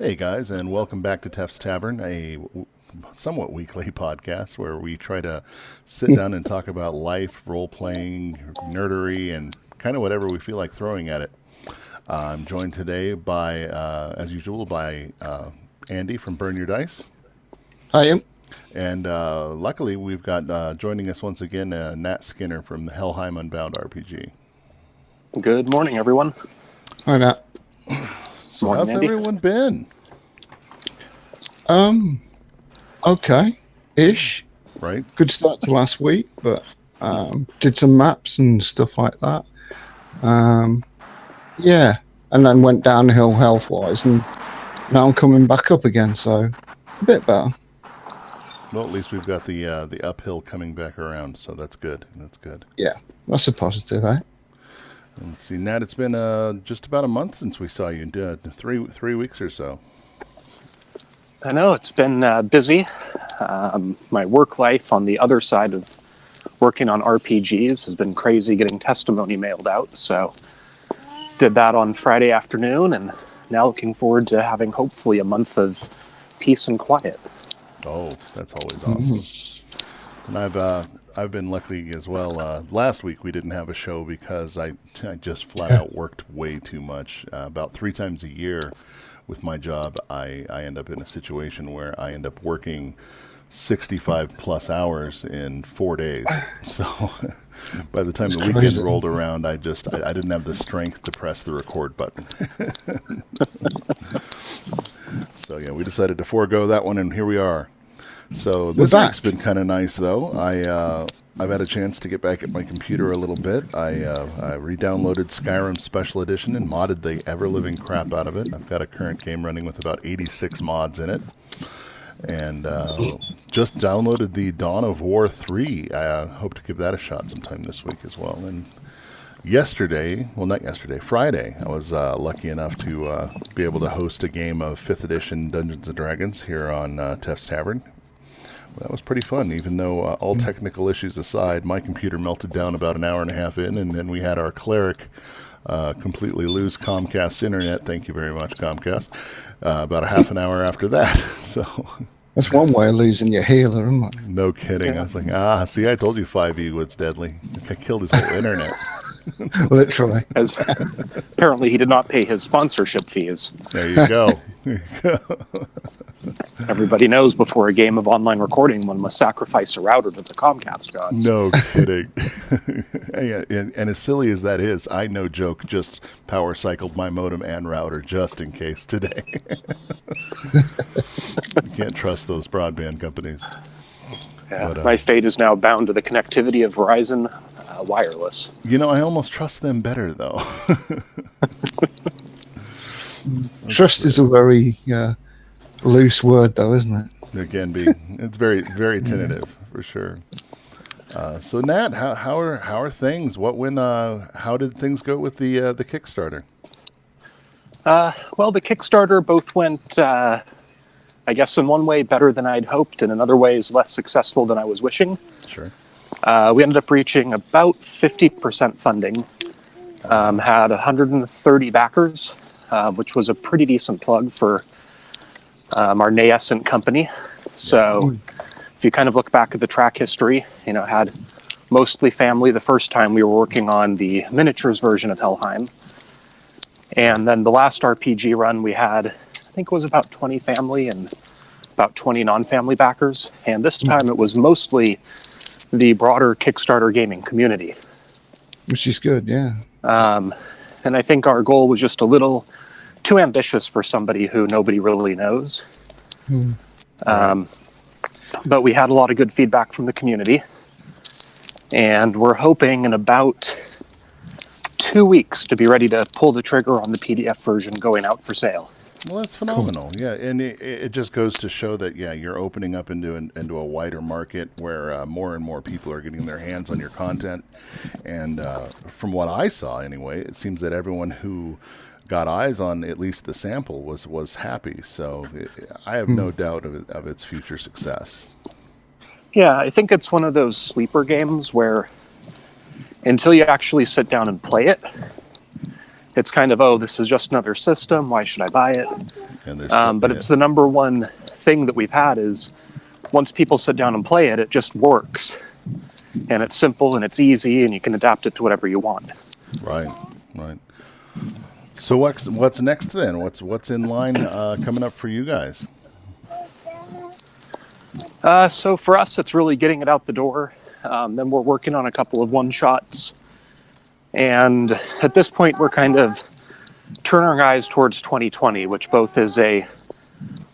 Hey guys, and welcome back to Tefs Tavern, a somewhat weekly podcast where we try to sit down and talk about life, role-playing, nerdery, and kind of whatever we feel like throwing at it. I'm joined today by, as usual, by Andy from Burn Your Dice. I am. And luckily, we've got joining us once again Nat Skinner from the Helheim Unbound RPG. Good morning, everyone. Hi, Matt. So Morning, how's Andy. everyone been? Okay-ish. Right? Good start to last week, but did some maps and stuff like that. Yeah, and then went downhill health-wise, and now I'm coming back up again, so a bit better. Well, at least we've got the uphill coming back around, so that's good. That's good. Yeah, that's a positive, eh? Let's see, Nat, it's been just about a month since we saw you. 3 weeks or so. I know it's been busy. My work life on the other side of working on RPGs has been crazy getting testimony mailed out. So did that on Friday afternoon, and now looking forward to having hopefully a month of peace and quiet. Oh, that's always awesome. And I've been lucky as well. Last week we didn't have a show because I just flat out worked way too much. About 3 times a year with my job, I end up in a situation where I end up working 65 plus hours in 4 days. So by the time the weekend rolled around, I didn't have the strength to press the record button. So yeah, we decided to forego that one, and here we are. So this week's been kind of nice, though. I've had a chance to get back at my computer a little bit. I re-downloaded Skyrim Special Edition and modded the ever-living crap out of it. I've got a current game running with about 86 mods in it. And just downloaded the Dawn of War 3. I hope to give that a shot sometime this week as well. And Friday, I was lucky enough to be able to host a game of 5th edition Dungeons & Dragons here on Tefs Tavern. That was pretty fun, even though all technical issues aside, my computer melted down about an hour and a half in, and then we had our cleric completely lose Comcast internet. Thank you very much, Comcast. About a half an hour after that. So That's one way of losing your healer, isn't it? no kidding. I was like, see, I told you 5e was deadly. I killed his whole internet. Literally. As apparently he did not pay his sponsorship fees. There you go. Everybody knows before a game of online recording, one must sacrifice a router to the Comcast gods. No kidding. And as silly as that is, I, no joke, just power cycled my modem and router just in case today. You can't trust those broadband companies. Yeah, but, my fate is now bound to the connectivity of Verizon Wireless. You know, I almost trust them better, though. Trust is a very loose word, though, isn't it? It can be. It's very, very tentative, for sure. So, Nat, how are things? How did things go with the Kickstarter? Well, the Kickstarter both went, I guess, in one way better than I'd hoped, and in other ways less successful than I was wishing. Sure. We ended up reaching about 50% funding. Had 130 backers, which was a pretty decent plug for our nascent company. So if you kind of look back at the track history, had mostly family the first time we were working on the miniatures version of Helheim. And then the last RPG run we had, I think it was about 20 family and about 20 non-family backers. And this time it was mostly the broader Kickstarter gaming community. Which is good, yeah. And I think our goal was just a little too ambitious for somebody who nobody really knows. But we had a lot of good feedback from the community. And we're hoping in about 2 weeks to be ready to pull the trigger on the PDF version going out for sale. Well, that's phenomenal. Cool. Yeah, and it just goes to show that, you're opening up into a wider market where more and more people are getting their hands on your content. And from what I saw, anyway, it seems that everyone who got eyes on at least the sample was happy. So I have no doubt of its future success. Yeah, I think it's one of those sleeper games where until you actually sit down and play it, it's kind of, oh, this is just another system. Why should I buy it? And there's But it's the number one thing that we've had is once people sit down and play it, it just works. And it's simple and it's easy and you can adapt it to whatever you want. right. So what's next then? What's in line coming up for you guys? So for us, it's really getting it out the door. Then we're working on a couple of one-shots. And at this point, we're kind of turning our eyes towards 2020, which both is a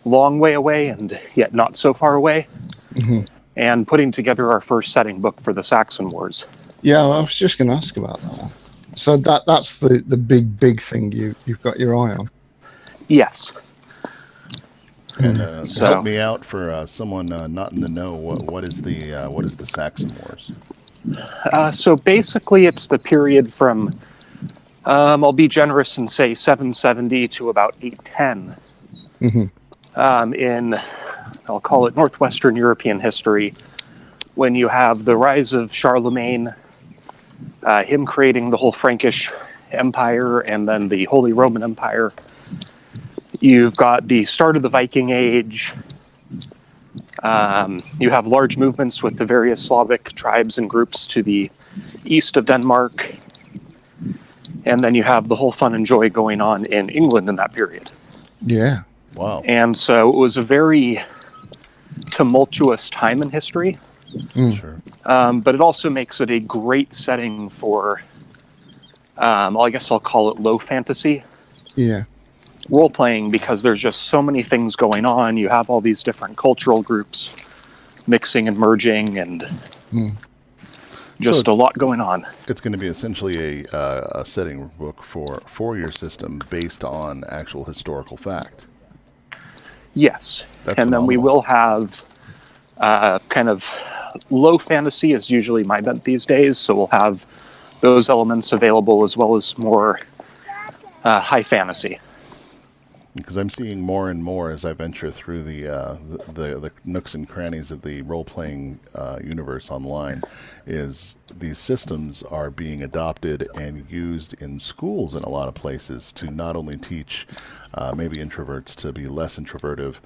long way away and yet not so far away. Mm-hmm. And putting together our first setting book for the Saxon Wars. Yeah, I was just going to ask about that one. So that's the big thing you've got your eye on. Yes. And So- help me out for someone not in the know. What is the Saxon Wars? So basically, it's the period from, I'll be generous and say 770 to about 810 Mm-hmm. in, I'll call it Northwestern European history, when you have the rise of Charlemagne, him creating the whole Frankish Empire and then the Holy Roman Empire. You've got the start of the Viking Age. You have large movements with the various Slavic tribes and groups to the east of Denmark. And then you have the whole fun and joy going on in England in that period. Yeah. Wow. And so it was a very tumultuous time in history. Sure. But it also makes it a great setting for, I guess I'll call it low fantasy Yeah. role-playing, because there's just so many things going on. You have all these different cultural groups mixing and merging and just So- a lot going on. It's going to be essentially a setting book for your system based on actual historical fact. Yes. That's And then we phenomenal. will have kind of low fantasy is usually my bent these days, so we'll have those elements available as well as more high fantasy. Because I'm seeing more and more as I venture through the nooks and crannies of the role-playing universe online, is these systems are being adopted and used in schools in a lot of places to not only teach maybe introverts to be less introvertive,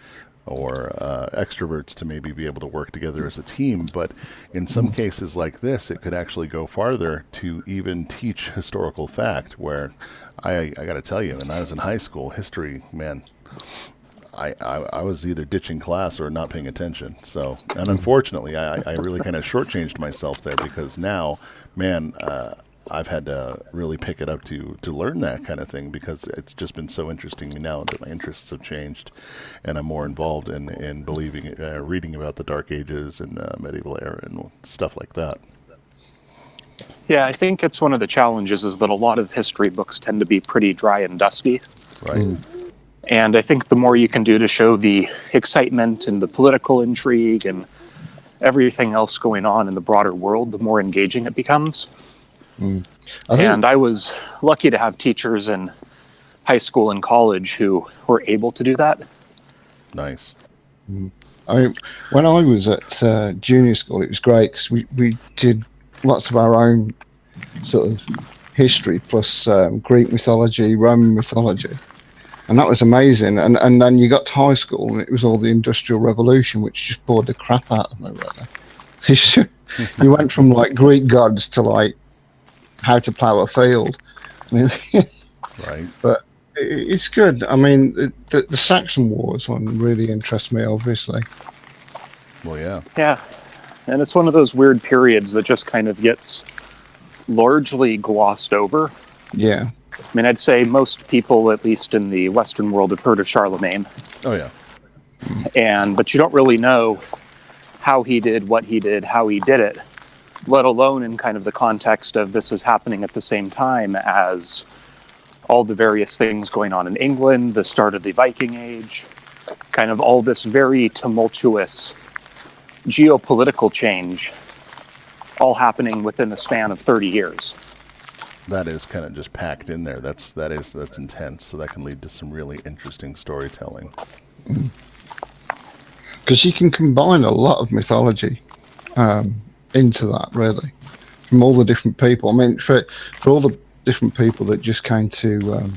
or extroverts to maybe be able to work together as a team, but in some cases like this, it could actually go farther to even teach historical fact, where I got to tell you, when I was in high school, history, man, I was either ditching class or not paying attention. So, and unfortunately, I really kind of shortchanged myself there, because now, man, I've had to really pick it up to learn that kind of thing, because it's just been so interesting to me now that my interests have changed, and I'm more involved in believing, reading about the Dark Ages and medieval era and stuff like that. Yeah, I think it's one of the challenges is that a lot of history books tend to be pretty dry and dusty. Right. And I think the more you can do to show the excitement and the political intrigue and everything else going on in the broader world, the more engaging it becomes. I think, And I was lucky to have teachers in high school and college who were able to do that. Nice. I mean, when I was at junior school, it was great because we did lots of our own sort of history, plus Greek mythology, Roman mythology. And that was amazing. And then you got to high school and it was all the Industrial Revolution, which just bored the crap out of me, really. You went from like Greek gods to like how to plow a field. I mean, Right. but it's good. I mean, the Saxon Wars one really interests me, obviously. Well, yeah. Yeah. And it's one of those weird periods that just kind of gets largely glossed over. Yeah. I mean, I'd say most people, at least in the Western world, have heard of Charlemagne. Oh, yeah. But you don't really know how he did, what he did, how he did it, let alone in kind of the context of this is happening at the same time as all the various things going on in England, the start of the Viking Age, kind of all this very tumultuous geopolitical change all happening within the span of 30 years. That is kind of just packed in there. That's intense. So that can lead to some really interesting storytelling. Because you can combine a lot of mythology into that, really, from all the different people. I mean, for all the different people that just came to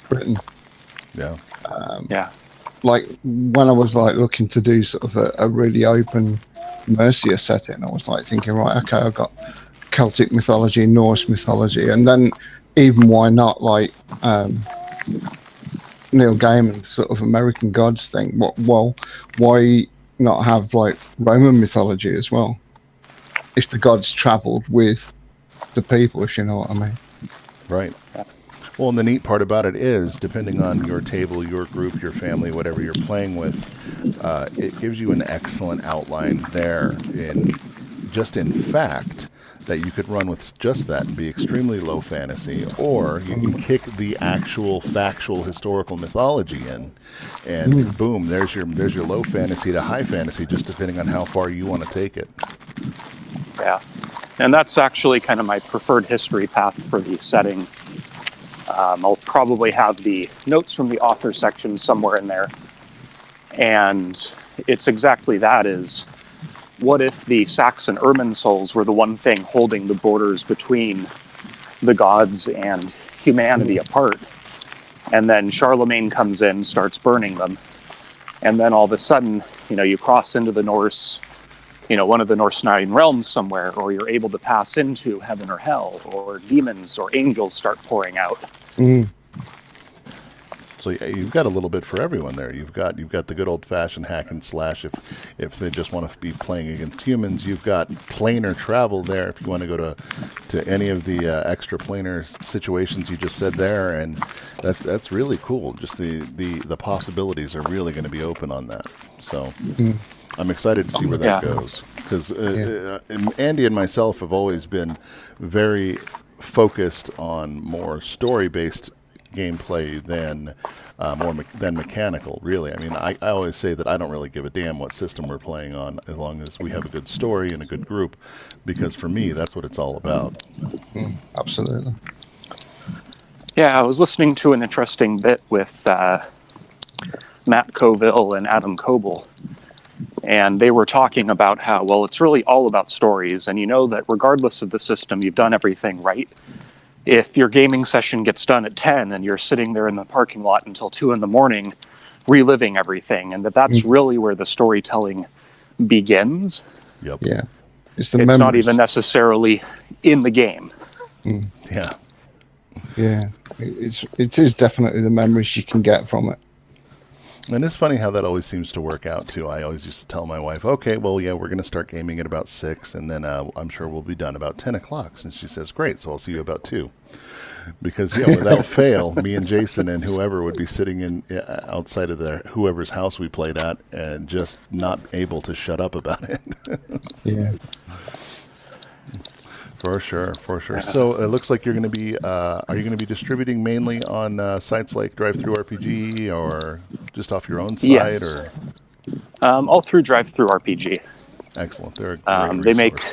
Britain. Yeah. Yeah. Like when I was like looking to do sort of a really open Mercia setting, I was like thinking, right, okay, I've got Celtic mythology, Norse mythology, and then even why not like Neil Gaiman's sort of American gods thing? Why not have like Roman mythology as well? If the gods travelled with the people, if you know what I mean. Right. Well, and the neat part about it is, depending on your table, your group, your family, whatever you're playing with, it gives you an excellent outline there in fact, that you could run with just that and be extremely low fantasy, or you can kick the actual factual historical mythology in, and boom, there's your low fantasy to high fantasy, just depending on how far you want to take it. Yeah. And that's actually kind of my preferred history path for the setting. I'll probably have the notes from the author section somewhere in there. And it's exactly that is, what if the Saxon Irminsouls were the one thing holding the borders between the gods and humanity apart? And then Charlemagne comes in, starts burning them. And then all of a sudden, you cross into the Norse, one of the Norse 9 realms somewhere, or you're able to pass into heaven or hell, or demons or angels start pouring out. So you've got a little bit for everyone there. You've got the good old fashioned hack and slash if they just want to be playing against humans. You've got planar travel there if you want to go to any of the extra planar situations you just said there, and that's really cool. Just the possibilities are really going to be open on that. So I'm excited to see where that goes, because Andy and myself have always been very focused on more story-based gameplay than mechanical, really. I mean, I always say that I don't really give a damn what system we're playing on, as long as we have a good story and a good group, because for me, that's what it's all about. Absolutely. Yeah, I was listening to an interesting bit with Matt Colville and Adam Coble, and they were talking about how, well, it's really all about stories, and that regardless of the system, you've done everything right. If your gaming session gets done at 10 and you're sitting there in the parking lot until 2 in the morning reliving everything, and that's really where the storytelling begins. Yep. Yeah. It's not even necessarily in the game. Yeah. Yeah. It is definitely the memories you can get from it. And it's funny how that always seems to work out, too. I always used to tell my wife, okay, well, yeah, we're going to start gaming at about 6, and then I'm sure we'll be done about 10 o'clock. And she says, great, so I'll see you about 2. Because, without fail, me and Jason and whoever would be sitting outside of whoever's house we played at and just not able to shut up about it. Yeah. For sure. So it looks like you're going to be. Are you going to be distributing mainly on sites like DriveThruRPG, or just off your own site? Yes. Or all through DriveThruRPG. Excellent. They're a great they make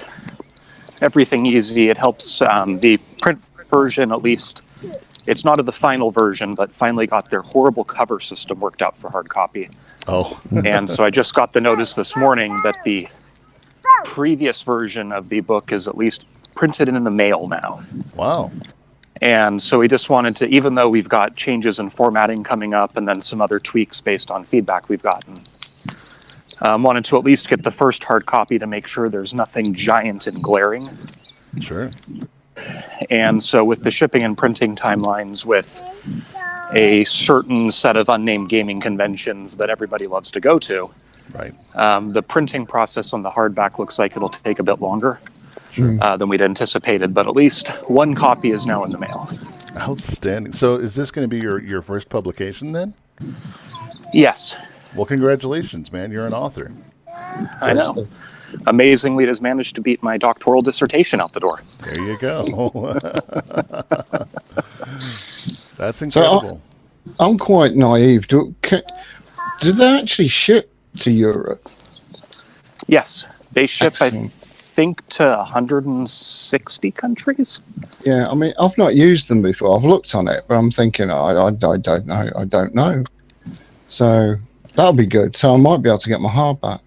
everything easy. It helps the print version, at least. It's not the final version, but finally got their horrible cover system worked out for hard copy. Oh. And so I just got the notice this morning that the previous version of the book is at least printed in the mail now. Wow. And so we just wanted to, even though we've got changes in formatting coming up and then some other tweaks based on feedback we've gotten, wanted to at least get the first hard copy to make sure there's nothing giant and glaring. Sure. And so with the shipping and printing timelines, with a certain set of unnamed gaming conventions that everybody loves to go to, right, the printing process on the hardback looks like it'll take a bit longer than we'd anticipated, but at least one copy is now in the mail. Outstanding. So is this going to be your first publication then? Yes. Well, congratulations, man. You're an author. I know. Amazingly, it has managed to beat my doctoral dissertation out the door. There you go. That's incredible. So I'm quite naive. Do they actually ship to Europe? Yes. They ship, Excellent. I think, to 160 countries. Yeah, I mean, I've not used them before. I've looked on it, but I'm thinking, I don't know. I don't know. So that'll be good. So I might be able to get my hardback.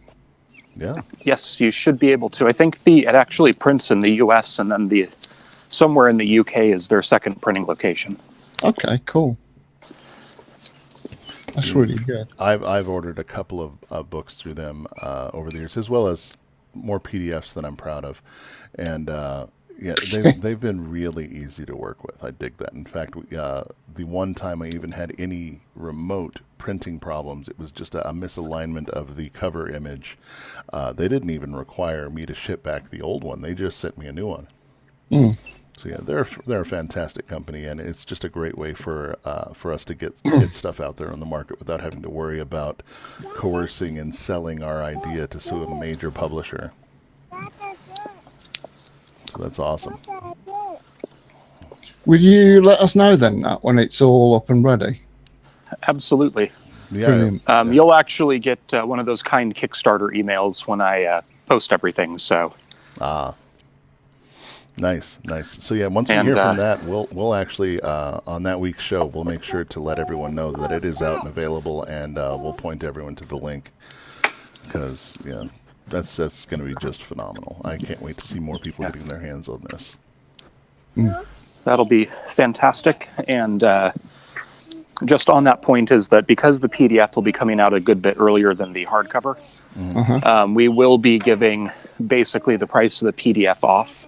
Yeah. Yes, you should be able to. I think it actually prints in the US, and then the somewhere in the UK is their second printing location. Okay, cool. That's really good. I've ordered a couple of books through them over the years, as well as more PDFs that I'm proud of, and yeah, they've been really easy to work with. I dig that. In fact, the one time I even had any remote printing problems, it was just a misalignment of the cover image. They didn't even require me to ship back the old one. They just sent me a new one. Mm. So yeah, they're a fantastic company, and it's just a great way for us to get stuff out there on the market without having to worry about coercing and selling our idea to a major publisher. So that's awesome. Will you let us know then, Nat, when it's all up and ready? Absolutely. Yeah, Brilliant. You'll actually get one of those kind Kickstarter emails when I post everything. So. Nice. So yeah, once we hear from that, we'll actually on that week's show, we'll make sure to let everyone know that it is out and available, and we'll point everyone to the link, because yeah, that's going to be just phenomenal. I can't wait to see more people getting their hands on this. That'll be fantastic. And just on that point is that because the PDF will be coming out a good bit earlier than the hardcover, we will be giving basically the price of the PDF off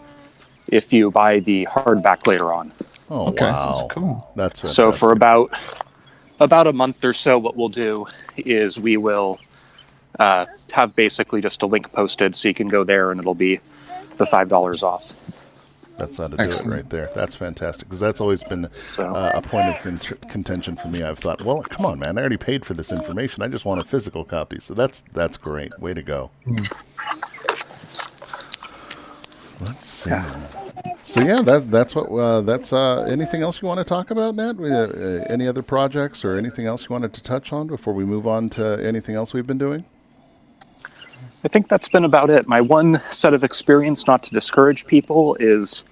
if you buy the hardback later on. Oh, Okay, wow. that's cool. That's fantastic. So for about a month or so, what we'll do is we will have basically just a link posted, so you can go there and it'll be the $5 off. That's how to do it right there. That's fantastic, because that's always been a point of contention for me. I've thought, well, come on, man, I already paid for this information. I just want a physical copy. So that's great. Way to go. Let's see. So yeah, that's anything else you want to talk about, Nat? Any other projects or anything else you wanted to touch on before we move on to anything else we've been doing? I think that's been about it. My one set of experience, not to discourage people, is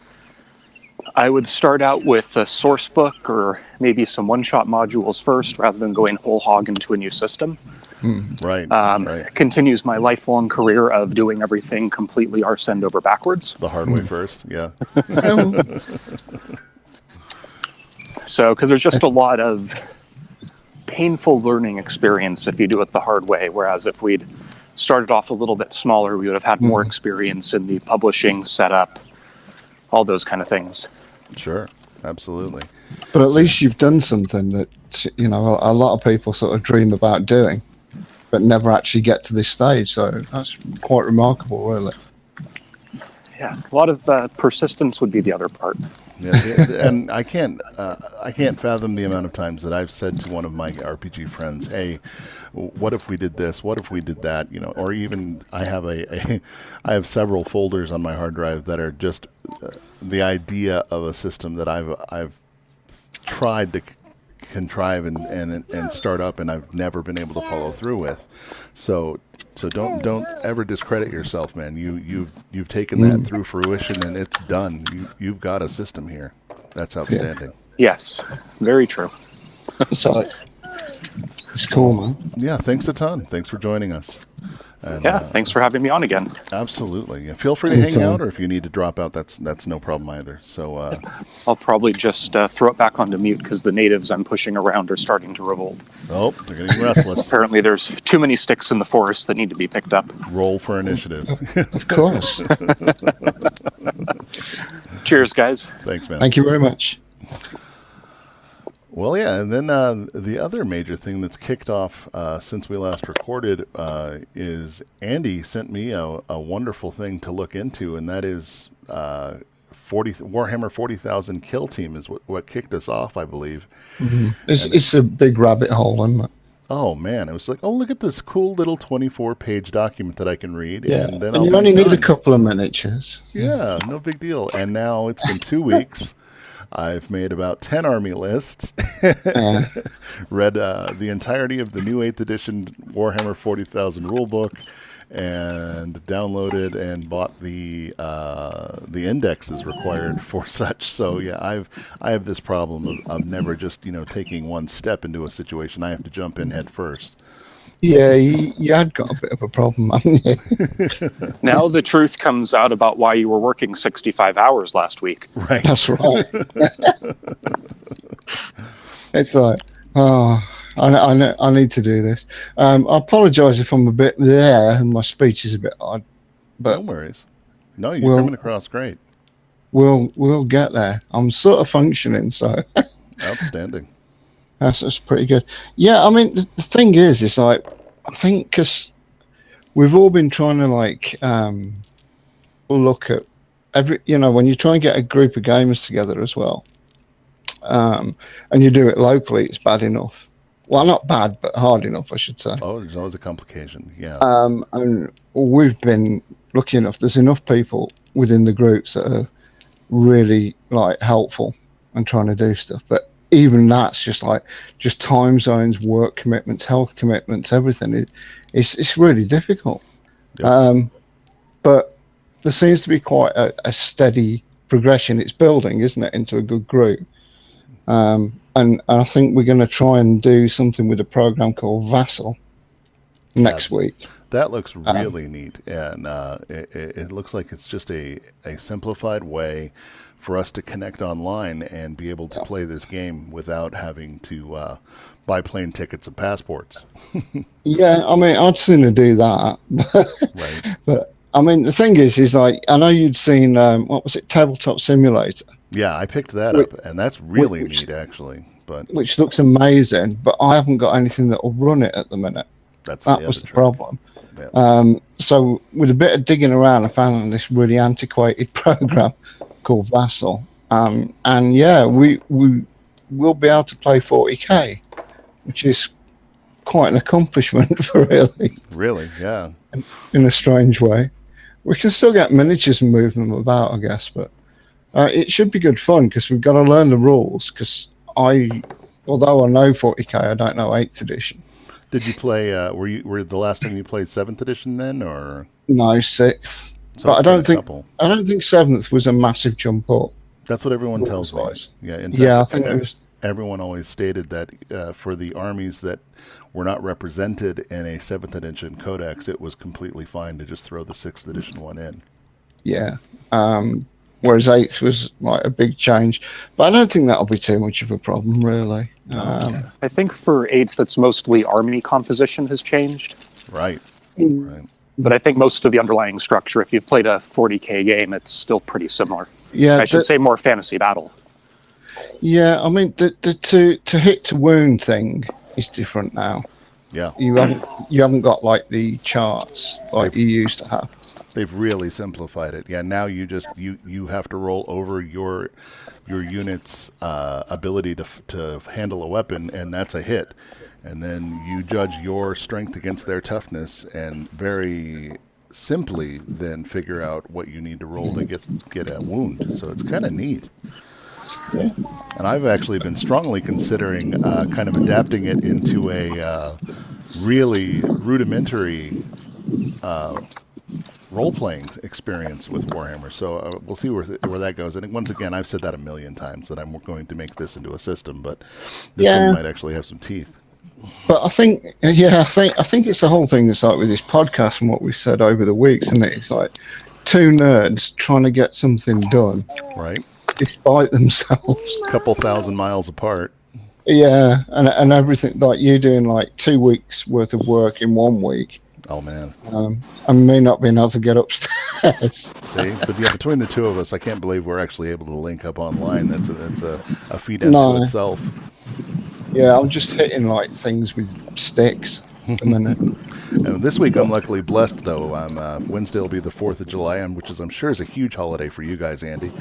I would start out with a source book or maybe some one-shot modules first, rather than going whole hog into a new system. Right. Continues my lifelong career of doing everything completely arse end over backwards. The hard way first, yeah. So, because there's just a lot of painful learning experience if you do it the hard way, whereas if we'd started off a little bit smaller, we would have had more experience in the publishing setup, all those kind of things. Sure, absolutely. But at least you've done something that, you know, a lot of people sort of dream about doing, but never actually get to this stage. So that's quite remarkable, really. Yeah, a lot of persistence would be the other part. Yeah, and I can't fathom the amount of times that I've said to one of my RPG friends, "Hey, what if we did this? What if we did that?" You know, or even I have several folders on my hard drive that are just the idea of a system that I've tried to contrive and start up, and I've never been able to follow through with. So don't ever discredit yourself, man. You've taken that through fruition, and it's done. You've got a system here. That's outstanding. Yes, very true. So it's cool, man. Yeah, thanks a ton. Thanks for joining us. And, thanks for having me on again. Absolutely. Yeah, feel free to hang out, or if you need to drop out, that's no problem either. So I'll probably just throw it back onto mute because the natives I'm pushing around are starting to revolt. Oh, they're getting restless. Apparently there's too many sticks in the forest that need to be picked up. Roll for initiative. Of course. Cheers, guys. Thanks, man. Thank you very much. Well, yeah, and then the other major thing that's kicked off since we last recorded is Andy sent me a wonderful thing to look into, and that is Warhammer 40,000 Kill Team is what kicked us off, I believe. It's a big rabbit hole, isn't it? Oh, man, it was like, oh, look at this cool little 24-page document that I can read. Yeah, and then and you only need a couple of miniatures. Yeah, no big deal. And now it's been 2 weeks. I've made about 10 army lists, read the entirety of the new 8th edition Warhammer 40,000 rulebook, and downloaded and bought the indexes required for such. So yeah, I have this problem of never just taking one step into a situation. I have to jump in head first. Yeah, you had got a bit of a problem, haven't you? Now the truth comes out about why you were working 65 hours last week. Right. That's right. It's like, oh, I need to do this. I apologise if I'm a bit there and my speech is a bit odd, No but worries. No, you're coming across great. we'll get there. I'm sort of functioning, so Outstanding. that's pretty good. Yeah, I mean, the thing is, it's like, I think because we've all been trying to like look at when you try and get a group of gamers together as well, and you do it locally, it's bad enough. Well, not bad, but hard enough, I should say. Oh, there's always a complication. Yeah. And we've been lucky enough. There's enough people within the groups that are really like helpful and trying to do stuff. But even that's just time zones, work commitments, health commitments, everything. It's really difficult. Yep. But there seems to be quite a steady progression. It's building, isn't it, into a good group. And I think we're going to try and do something with a program called Vassal next week. That looks really neat, and it looks like it's just a simplified way for us to connect online and be able to play this game without having to buy plane tickets and passports. Yeah, I mean, I'd sooner do that. Right. But I mean, the thing is like, I know you'd seen what was it, Tabletop Simulator? Yeah, I picked that up, and that's really neat, actually. But which looks amazing, but I haven't got anything that will run it at the minute. That was the problem. Yeah. So with a bit of digging around, I found this really antiquated program called Vassal. And yeah, we will be able to play 40k, which is quite an accomplishment for Really, yeah. in a strange way. We can still get miniatures and move them about, I guess, but it should be good fun because we've got to learn the rules. Because although I know 40k, I don't know 8th edition. Did you play? Were the last time you played 7th edition then, or no 6th? So but I don't think 7th was a massive jump up. That's what everyone tells me. Yeah, in fact, yeah. I think it was. Everyone always stated that for the armies that were not represented in a 7th edition codex, it was completely fine to just throw the 6th edition one in. Yeah. Whereas 8th was like a big change, but I don't think that'll be too much of a problem, really. I think for 8th, it's mostly army composition has changed. Right. Right. But I think most of the underlying structure, if you've played a 40k game, it's still pretty similar. Yeah, I should say more fantasy battle. Yeah, I mean the to hit to wound thing is different now. Yeah. You haven't got like the charts like you used to have. They've really simplified it. Yeah, now you just you have to roll over your unit's ability to handle a weapon, and that's a hit. And then you judge your strength against their toughness, and very simply then figure out what you need to roll to get a wound. So it's kind of neat. Yeah. And I've actually been strongly considering kind of adapting it into a really rudimentary role-playing experience with Warhammer. So we'll see where that goes. And once again, I've said that a million times that I'm going to make this into a system, but this one might actually have some teeth. But I think it's the whole thing that's like with this podcast and what we said over the weeks, isn't it? It's like two nerds trying to get something done, right? Despite themselves, a couple thousand miles apart. Yeah, and everything, like you doing like 2 weeks worth of work in 1 week. Oh man. And me not being able to get upstairs. See, but yeah, between the two of us, I can't believe we're actually able to link up online. That's a feat unto itself. Yeah, I'm just hitting like things with sticks at the minute. And this week I'm luckily blessed though. Wednesday will be the 4th of July, which I'm sure is a huge holiday for you guys, Andy.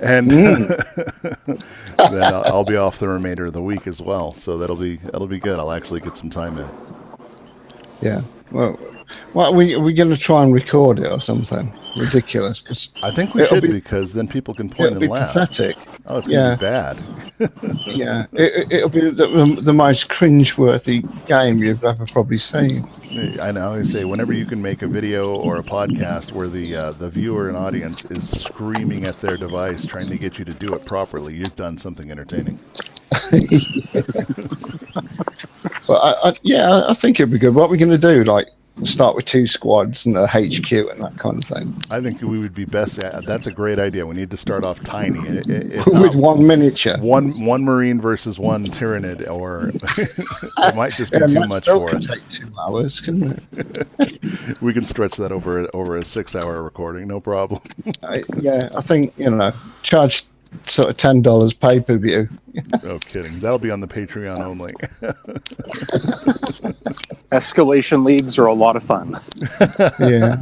And then I'll be off the remainder of the week as well. So that'll be good. I'll actually get some time in. Yeah. Well, are we going to try and record it or something ridiculous? Cause I think we should, because then people can point and laugh. Pathetic. Oh, it's going to be bad. Yeah, it'll be the most cringe-worthy game you've ever probably seen. I know. I say whenever you can make a video or a podcast where the viewer and audience is screaming at their device trying to get you to do it properly, you've done something entertaining. But I think it'd be good. What are we going to do? Like start with 2 squads and a HQ and that kind of thing. I think we would be best. That's a great idea. We need to start off tiny. If With not, one miniature. one Marine versus one Tyrannid, or it might just be too that much still for could us. take 2 hours, couldn't it? We can stretch that over a 6-hour recording, no problem. I think, charge sort of $10 pay-per-view. No kidding. That'll be on the Patreon only. Escalation leagues are a lot of fun. Yeah.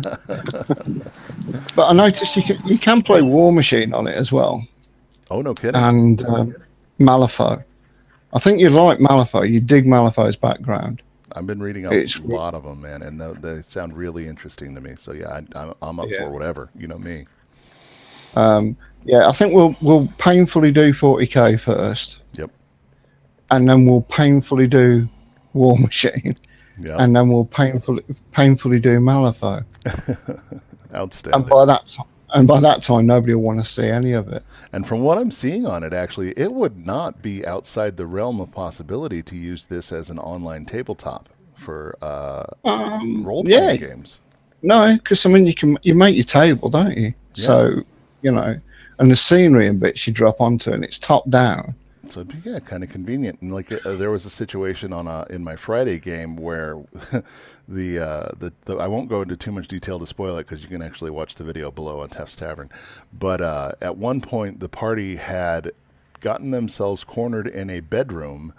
But I noticed you can play War Machine on it as well. Oh, no kidding. And Malifaux. I think you'd like Malifaux. You dig Malifaux's background. I've been reading a lot of them, man, and they sound really interesting to me. So yeah, I'm up for whatever. You know me. I think we'll painfully do 40k first. Yep. And then we'll painfully do War Machine. Yeah. And then we'll painfully do Malifaux. Outstanding. And by that time, nobody will want to see any of it. And from what I'm seeing on it, actually, it would not be outside the realm of possibility to use this as an online tabletop for role-playing games. No, because I mean, you make your table, don't you? Yeah. So and the scenery and bits you drop onto, and it's top down. So it'd be kind of convenient. And like there was a situation in my Friday game where the I won't go into too much detail to spoil it because you can actually watch the video below on Tefs Tavern. But at one point, the party had gotten themselves cornered in a bedroom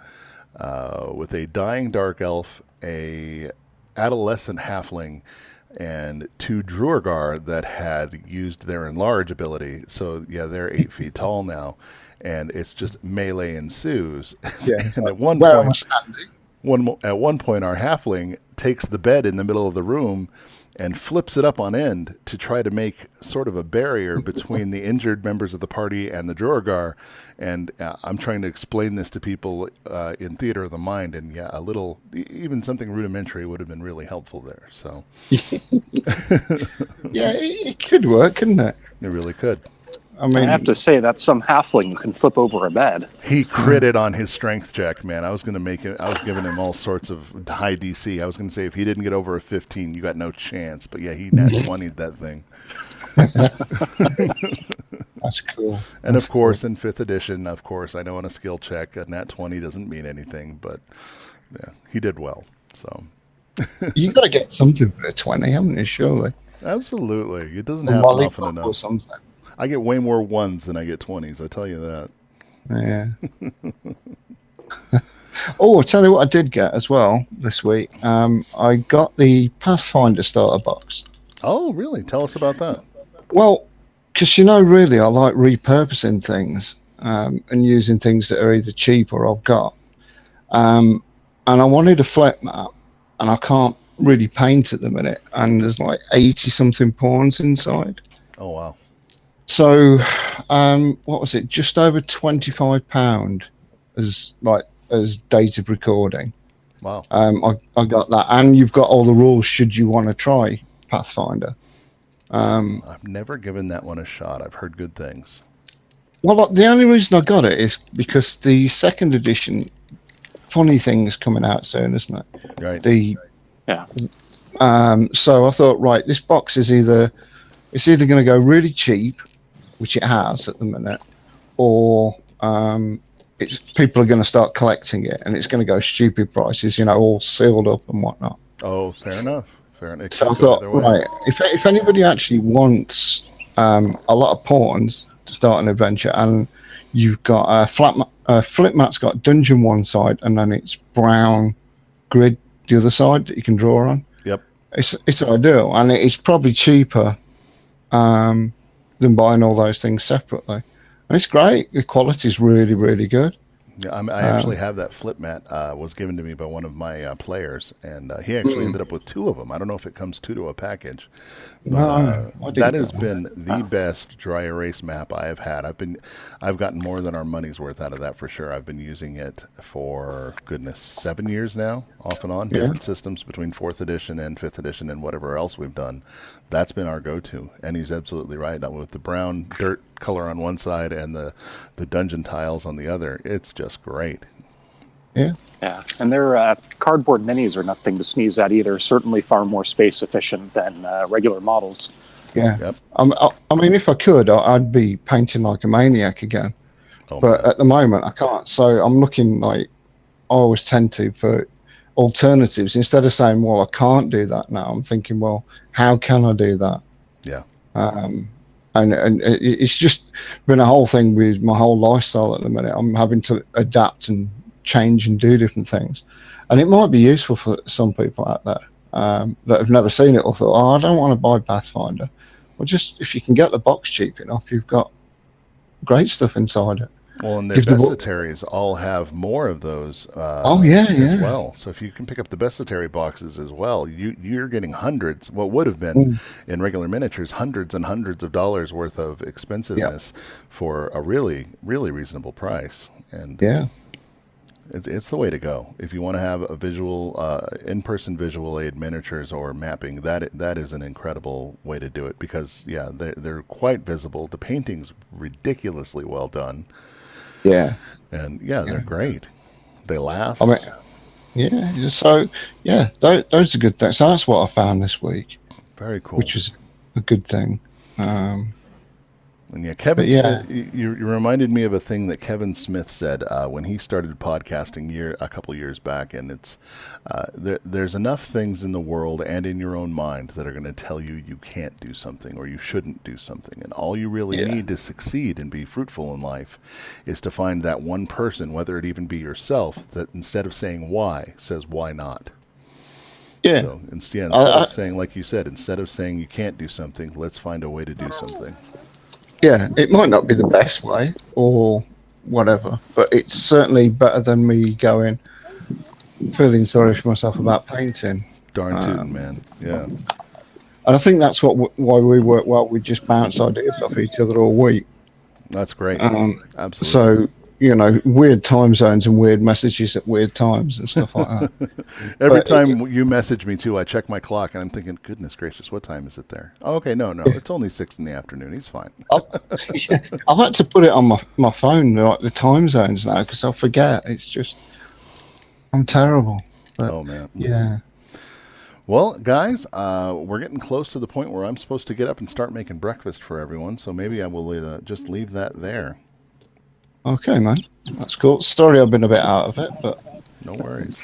with a dying dark elf, a adolescent halfling, and 2 Druagar that had used their enlarge ability. So yeah, they're 8 feet tall now. And it's just melee ensues. Yeah. And at one point, our halfling takes the bed in the middle of the room and flips it up on end to try to make sort of a barrier between the injured members of the party and the Drogar. And I'm trying to explain this to people in theater of the mind, and even something rudimentary would have been really helpful there. So, yeah, it could work, couldn't it? It really could. I mean, I have to say that's some halfling who can flip over a bed. He critted on his strength check, man. I was giving him all sorts of high DC. I was going to say if he didn't get over a 15, you got no chance. But yeah, he nat 20'd that thing. That's cool. And of course, in 5th edition, I know on a skill check, a nat 20 doesn't mean anything, but yeah, he did well. So you got to get something for a 20, haven't you? Surely. Absolutely, it doesn't happen often enough. Or something. I get way more 1s than I get 20s. I tell you that. Yeah. I'll tell you what I did get as well this week. I got the Pathfinder starter box. Oh, really? Tell us about that. Well, because really, I like repurposing things and using things that are either cheap or I've got. And I wanted a flip map, and I can't really paint at the minute. And there's like 80 something pawns inside. Oh wow. So, what was it? Just over £25 as date of recording. Wow. I got that, and you've got all the rules should you want to try Pathfinder. I've never given that one a shot. I've heard good things. Well, the only reason I got it is because the 2nd edition, funny thing's coming out soon, isn't it? Right. So I thought, right, this box is either going to go really cheap, which it has at the minute, or people are going to start collecting it, and it's going to go stupid prices, all sealed up and whatnot. Oh, fair enough. So I thought, right, if anybody actually wants a lot of pawns to start an adventure, and you've got a flip mat's got dungeon one side, and then it's brown grid the other side that you can draw on. Yep. It's ideal, and it's probably cheaper than buying all those things separately. And it's great. The quality is really, really good. Yeah, I actually have that flip mat. Was given to me by one of my players, and he actually ended up with 2 of them. I don't know if it comes 2 to a package, but that has been the best dry erase map I have had. I've gotten more than our money's worth out of that for sure. I've been using it for 7 years now, off and on, different systems between 4th edition and 5th edition and whatever else we've done. That's been our go-to, and he's absolutely right. With the brown dirt color on one side and the dungeon tiles on the other, it's just great. Yeah, Yeah, and their cardboard minis are nothing to sneeze at either. Certainly far more space efficient than regular models. Yeah. Yep. I mean, if I could, I'd be painting like a maniac again. Oh, But man. at the moment, I can't. So I'm looking like I always tend to for alternatives. Instead of saying, well, I can't do that now, I'm thinking, well, how can I do that? Yeah. And it's just been a whole thing with my whole lifestyle at the minute. I'm having to adapt and change and do different things. And it might be useful for some people out there that have never seen it or thought, oh, I don't want to buy Pathfinder. Well, just if you can get the box cheap enough, you've got great stuff inside it. Well, and their Bestataries all have more of those as well. So if you can pick up the Bestatary boxes as well, you're getting hundreds, what would have been in regular miniatures, hundreds and hundreds of dollars worth of expensiveness for a really, really reasonable price. And it's the way to go. If you want to have a visual, in-person visual aid miniatures or mapping, that is an incredible way to do it because, they're quite visible. The painting's ridiculously well done. Yeah. And they're great. They last. I mean, so those are good things. So that's what I found this week. Very cool. Which was a good thing. And Kevin said, you reminded me of a thing that Kevin Smith said when he started podcasting a couple years back, and it's there's enough things in the world and in your own mind that are going to tell you can't do something or you shouldn't do something, and all you really need to succeed and be fruitful in life is to find that one person, whether it even be yourself, that instead of saying why, says why not. Yeah. So instead of saying, like you said, instead of saying you can't do something, let's find a way to do something. Yeah, it might not be the best way or whatever, but it's certainly better than me feeling sorry for myself about painting. Darn tootin', man. Yeah. And I think that's why we work well. We just bounce ideas off each other all week. That's great. Absolutely. So, weird time zones and weird messages at weird times and stuff like that. Every time you message me, too, I check my clock, and I'm thinking, goodness gracious, what time is it there? Oh, okay, no, it's only 6 in the afternoon. He's fine. I've had to put it on my phone, like the time zones now, because I forget. It's just, I'm terrible. But, oh, man. Yeah. Well, guys, we're getting close to the point where I'm supposed to get up and start making breakfast for everyone, so maybe I will just leave that there. Okay, man. That's cool. Sorry I've been a bit out of it, but... No worries.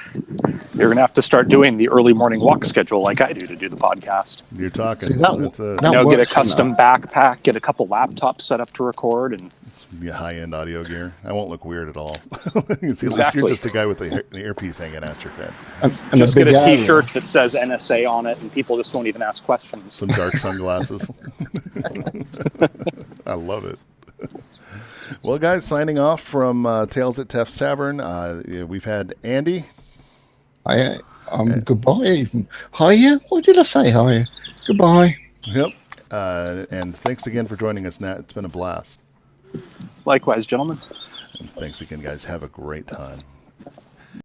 You're going to have to start doing the early morning walk schedule like I do to do the podcast. You're talking. See, get a custom backpack, get a couple laptops set up to record, and... It's be high-end audio gear. I won't look weird at all. See, exactly. You're just a guy with the earpiece hanging out your head. And just get a T-shirt that says NSA on it, and people just won't even ask questions. Some dark sunglasses. I love it. Well, guys, signing off from Tales at Tefs Tavern. We've had Andy. Goodbye. Hiya? What did I say? Hiya. Goodbye. Yep. And thanks again for joining us, Nat. It's been a blast. Likewise, gentlemen. And thanks again, guys. Have a great time.